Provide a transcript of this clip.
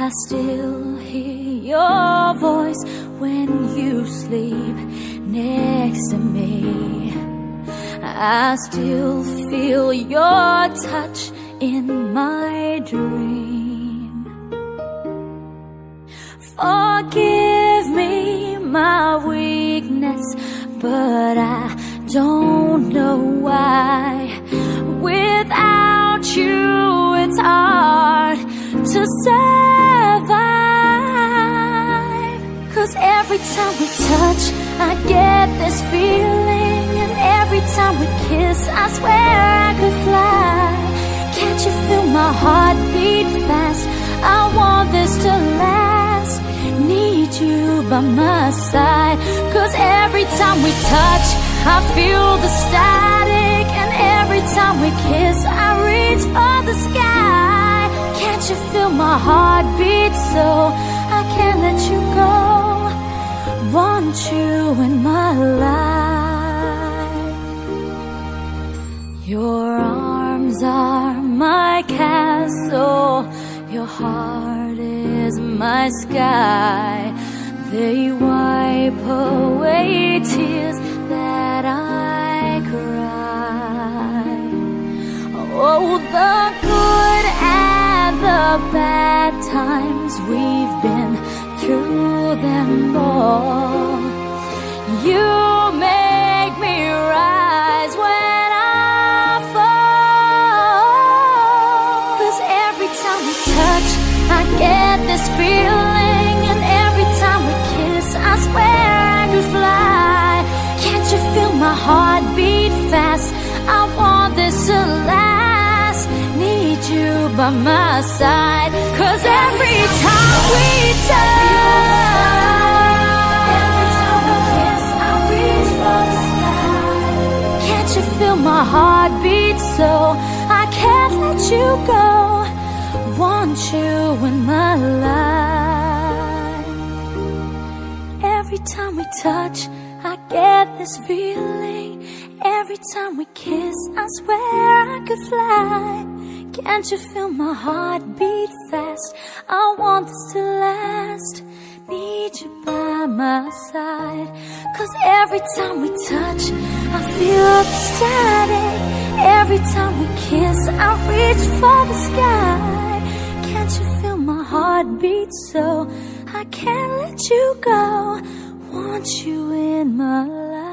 I still hear your voice when you sleep next to me. I still feel your touch in my dream. Forgive me my weakness, but I don't know why. Without you, it's hard to survive. 'Cause every time we touch, I get this feeling, and every time we kiss, I swear I could fly. Can't you feel my heart beat fast? I want this to last. Need you by my side. 'Cause every time we touch, I feel the static, and every time we kiss, I reach for the sky. Can't you feel my heart beat so I can't let you go? Want you in my life. Your arms are my castle, your heart is my sky. They wipe away tears that I cry. Oh, the good and the bad times, we've been through them all. You make me rise when I fall. 'Cause every time we touch, I get this feeling, and every time we kiss, I swear I could fly. Can't you feel my heart beat fast? I want this to last. Need you by my side. 'Cause every time we touch, every time we kiss, I reach for the sky. Can't you feel my heart beat so I can't let you go? Want you in my life. Every time we touch, I get this feeling. Every time we kiss, I swear I could fly. Can't you feel my heart beat fast? I want this to last. Need you by my side. 'Cause every time we touch, I feel the static. Every time we kiss, I reach for the sky. Can't you feel my heart beat so I can't let you go? Want you in my life.